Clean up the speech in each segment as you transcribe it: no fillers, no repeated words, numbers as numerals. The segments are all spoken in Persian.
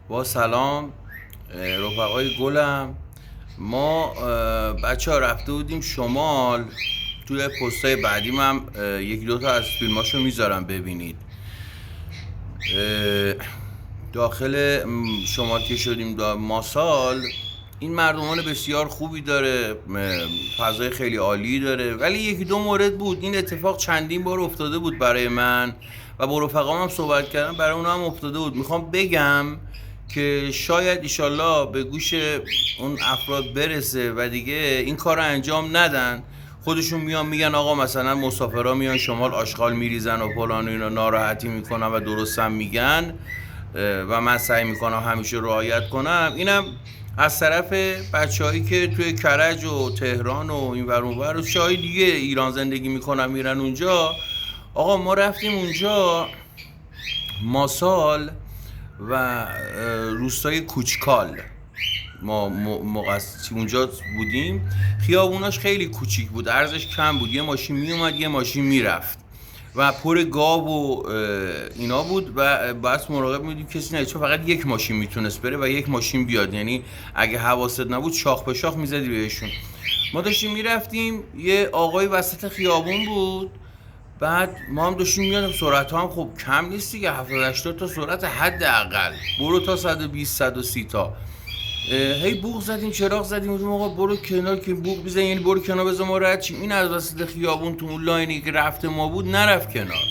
با سلام رفقای گلم. ما بچه ها رفته بودیم شمال. توی پستای بعدیم هم یکی دوتا از فیلماشو میذارم ببینید. داخل شمال که شدیم ماسال، این مردمان بسیار خوبی داره، فضای خیلی عالی داره، ولی یکی دو مورد بود. این اتفاق چندین بار افتاده بود برای من و با رفقام هم صحبت کردم، برای اونا هم افتاده بود. میخوام بگم که شاید ایشالله به گوش اون افراد برسه و دیگه این کار رو انجام ندن. خودشون میان میگن آقا مثلا مسافرها میان شمال آشغال میریزن و فلان و اینا، ناراحتی میکنن و درستم میگن و من سعی میکنم همیشه رعایت کنم. اینم از طرف بچه‌هایی که توی کرج و تهران و این ور اون ور و جای دیگه ایران زندگی میکنن میرن اونجا. آقا ما رفتیم اونجا ماسال و روستای کوچکال، ما اونجا بودیم. خیابوناش خیلی کوچیک بود، ارزش کم بود، یه ماشین میومد یه ماشین میرفت و پر گاو و اینا بود و بس مراقب میدیم کسی نه، چون فقط یک ماشین میتونست بره و یک ماشین بیاد، یعنی اگه حواست نبود شاخ به شاخ میزدی بهشون. ما داشتیم میرفتیم، یه آقای وسط خیابون بود، بعد ما هم داشتیم میادم، سرعت هم خب کم نیست دیگه، 70-80 تا سرعت حداقل، برو تا 120-130 تا. هی بوق زدیم، چراغ زدیم، گفتیم آقا برو کنار که بوق بزن، یعنی برو کنار بذار ما رد شیم. این از وسط خیابون تو اون لاینی که رفته ما بود نرفت کنار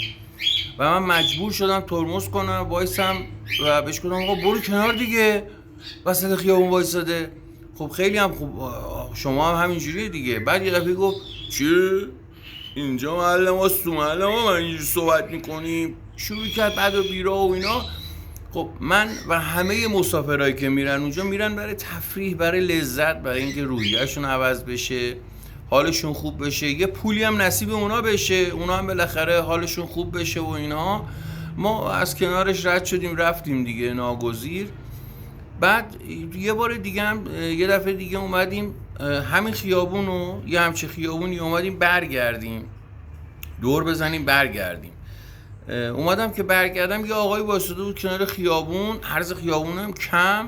و من مجبور شدم ترمز کنم وایسم و بهش گفتم آقا برو کنار دیگه، وسط خیابون وایساده. خب خیلی هم خوب، شما هم همینجوریه دیگه. بعد یه دفعه گفت چی؟ اینجا محل ماست، تو محل ما من اینجوری صحبت میکنیم؟ شروع کرد بعد و بیرا و اینا. خب من و همه مسافرایی که میرن اونجا میرن برای تفریح، برای لذت، برای اینکه روحیه‌شون عوض بشه، حالشون خوب بشه، یه پولی هم نصیب اونا بشه، اونا هم بالاخره حالشون خوب بشه و اینا. ما از کنارش رد شدیم رفتیم دیگه، ناگزیر. بعد یه بار دیگه هم یه دفعه دیگه اومدیم همین خیابونو، یه همچه خیابونی اومدیم برگردیم، دور بزنیم برگردیم. اومدم که برگردم، یه آقایی وایساده بود کنار خیابون، عرض خیابونم کم.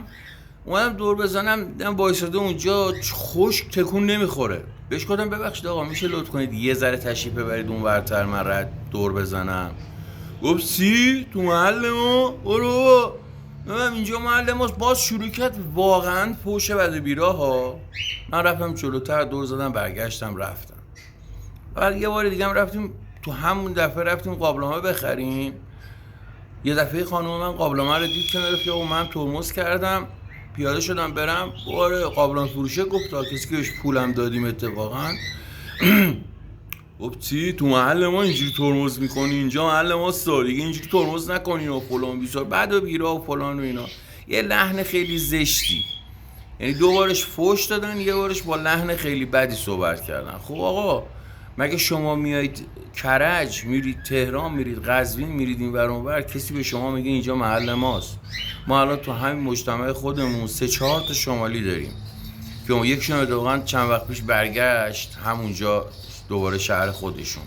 اومدم دور بزنم، دیدم وایساده اونجا خشک، تکون نمیخوره. بهش گفتم ببخشید آقا میشه لطف کنید یه ذره تشریف ببرید اون ورتر، من رد دور بزنم. گفت سی تو محل ما؟ برو بابا، اینجا محل ماست. باز شروع کرد واقعا فوش بد و بیراه ها. من رفتم جلوتر، دور زدم، برگشتم رفتم. بعد یه بار دیگه هم رفتیم، تو همون دفعه رفتیم قابلمه بخریم. یه دفعه خانم من قابلمه رو دید کنار خیابون، من ترمز کردم پیاده شدم برم، آره قابلمه فروشه گفت کسی که بهش پولم دادیم اتفاقا گفت چی تو محل ما اینجوری ترمز میکنی؟ اینجا محل ما دیگه اینجوری ترمز نکنی و فلان بیسار بعد و بیرا و فلان و اینا. یه لحن خیلی زشتی، یعنی دو بارش فوش دادن، یه بارش با لحن خیلی بدی صحبت کردن. خب آقا مگه شما میایید کرج، میرید تهران، میرید قزوین، میرید این ور اون ور، کسی به شما میگه اینجا محل ماست؟ ما الان تو همین مجتمع خودمون 3-4 تا شمالی داریم که اون یکشون واقعا چند وقت پیش برگشت همونجا دوباره شهر خودشون.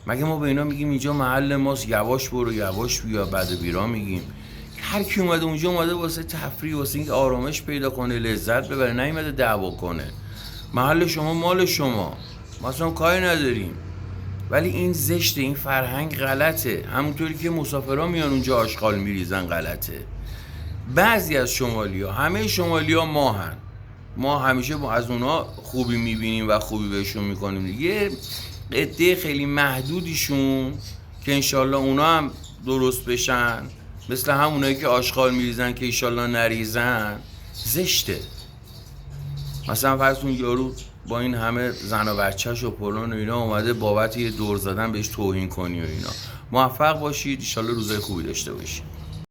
مگه ما به اینا میگیم اینجا محل ماست؟ یواش برو یواش بیا، بعد بیرا میگیم. هر کی اومده اونجا اومده واسه تفریح، واسه اینکه آرامش پیدا کنه، لذت ببره، نیومده دعوا کنه. محل شما مال شما، ما اصلا کاری نداریم. ولی این زشته، این فرهنگ غلطه. همونطوری که مسافرها میان اونجا آشغال میریزن غلطه. بعضی از شمالیا، همه شمالیا ما همیشه از اونا خوبی میبینیم و خوبی بهشون میکنیم. یه عده خیلی محدودیشون که انشالله اونا هم درست بشن، مثل همونایی که آشغال میریزن که انشالله نریزن، زشته. مثلا فرض کن یارو با این همه زن و بچه‌ش و فلان و اینا اومده بابت یه دور زدن بهش توهین کنی و اینا. موفق باشید، انشالله روزای خوبی داشته باشید.